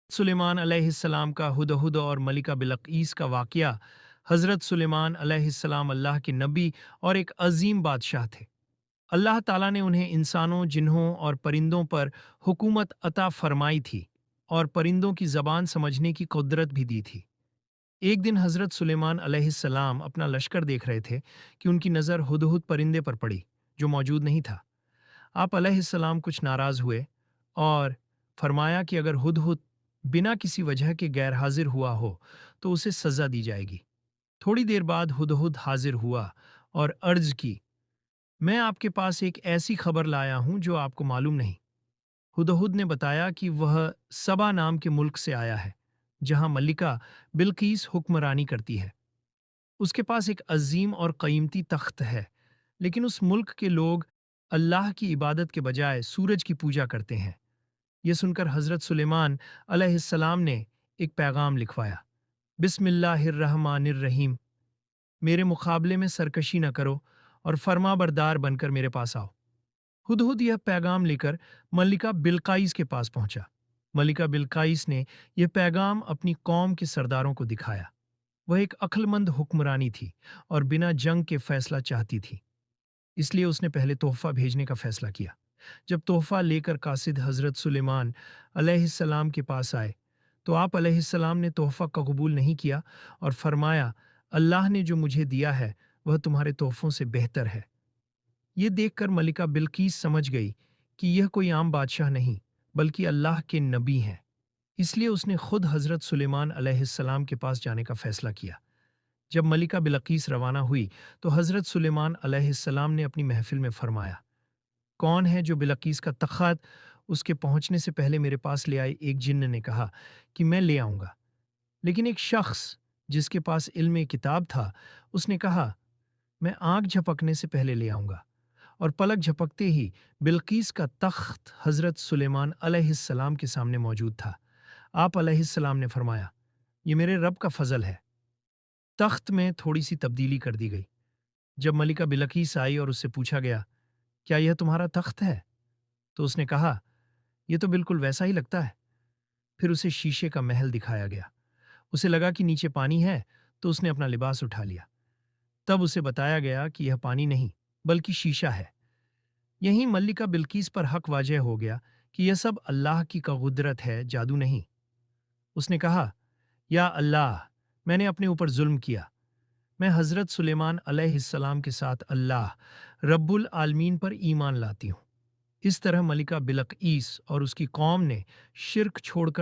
सुलेमान अलैहिस्सलाम का हुदहुद और मलिका बिलकीस का वाक़या। हज़रत सुलेमान अलैहिस्सलाम अल्लाह के नबी और एक अजीम बादशाह थे। अल्लाह ताला ने उन्हें इंसानों, जिन्हों और परिंदों पर हुकूमत अता फरमाई थी और परिंदों की ज़बान समझने की कुदरत भी दी थी। एक दिन हज़रत सुलेमान अलैहिस्सलाम अपना लश्कर देख रहे थे कि उनकी नज़र हुदहुद परिंदे पर पड़ी, जो मौजूद नहीं था। आप अलैहिस्सलाम कुछ नाराज़ हुए और फरमाया कि अगर हुदहुद बिना किसी वजह के गैर हाजिर हुआ हो तो उसे सज़ा दी जाएगी। थोड़ी देर बाद हुदहुद हाजिर हुआ और अर्ज की, मैं आपके पास एक ऐसी खबर लाया हूं जो आपको मालूम नहीं। हुदहुद ने बताया कि वह सबा नाम के मुल्क से आया है, जहां मल्लिका बिल्कीस हुक्मरानी करती है। उसके पास एक अजीम और कीमती तख्त है, लेकिन उस मुल्क के लोग अल्लाह की इबादत के बजाय सूरज की पूजा करते हैं। यह सुनकर हज़रत सुलेमान अलैहिस्सलाम ने एक पैगाम लिखवाया, बिस्मिल्लाहिर्रहमानिर्रहीम, मेरे मुकाबले में सरकशी न करो और फर्माबरदार बनकर मेरे पास आओ। हुदहुद यह पैगाम लेकर मल्लिका बिल्काइस के पास पहुंचा। मल्लिका बिल्काइस ने यह पैगाम अपनी कौम के सरदारों को दिखाया। वह एक अक्लमंद हुक्मरानी थी और बिना जंग के फैसला चाहती थी, इसलिए उसने पहले तोहफा भेजने का फैसला किया। जब तोहफा लेकर कासिद हज़रत सुलेमान अलैहिस्सलाम के पास आए, तो आप अलैहिस्सलाम ने तोहफा का कबूल नहीं किया और फरमाया, अल्लाह ने जो मुझे दिया है वह तुम्हारे तोहफों से बेहतर है। ये देखकर मलिका बिल्कीस समझ गई कि यह कोई आम बादशाह नहीं, बल्कि अल्लाह के नबी हैं। इसलिए उसने खुद हज़रत सुलेमान अलैहिस्सलाम के पास जाने का फैसला किया। जब मलिका बिल्कीस रवाना हुई, तो हज़रत सुलेमान अलैहिस्सलाम ने अपनी महफिल में फरमाया, कौन है जो बिल्कीस का तख़्त? उसके पहुंचने से पहले मेरे पास ले आए एक जिन्न ने कहा कि मैं ले आऊंगा। लेकिन एक शख्स जिसके पास इल्म किताब था, उसने कहा, मैं आंख झपकने से पहले ले आऊंगा। और पलक झपकते ही बिल्कीस का तख्त हज़रत सुलेमान अलैहिस्सलाम के सामने मौजूद था। आप अलैहिस्सलाम ने फरमाया, ये मेरे रब का फजल है। तख्त में थोड़ी सी तब्दीली कर दी गई। जब मलिका बिल्कीस आई और उससे पूछा गया, क्या यह तुम्हारा तख्त है? तो उसने कहा, यह तो बिल्कुल वैसा ही लगता है। फिर उसे शीशे का महल दिखाया गया। उसे लगा कि नीचे पानी है, तो उसने अपना लिबास उठा लिया। तब उसे बताया गया कि यह पानी नहीं, बल्कि शीशा है। यहीं मल्लिका बिल्कीस पर हक वाजह हो गया कि यह सब अल्लाह की कुदरत है, जादू नहीं। उसने कहा, या अल्लाह, मैंने अपने ऊपर जुल्म किया। मैं हज़रत सुलेमान अलैहिस्सलाम के साथ अल्लाह रब्बुल आलमीन पर ईमान लाती हूँ। इस तरह मलिका बिल्कीस और उसकी कौम ने शिर्क छोड़कर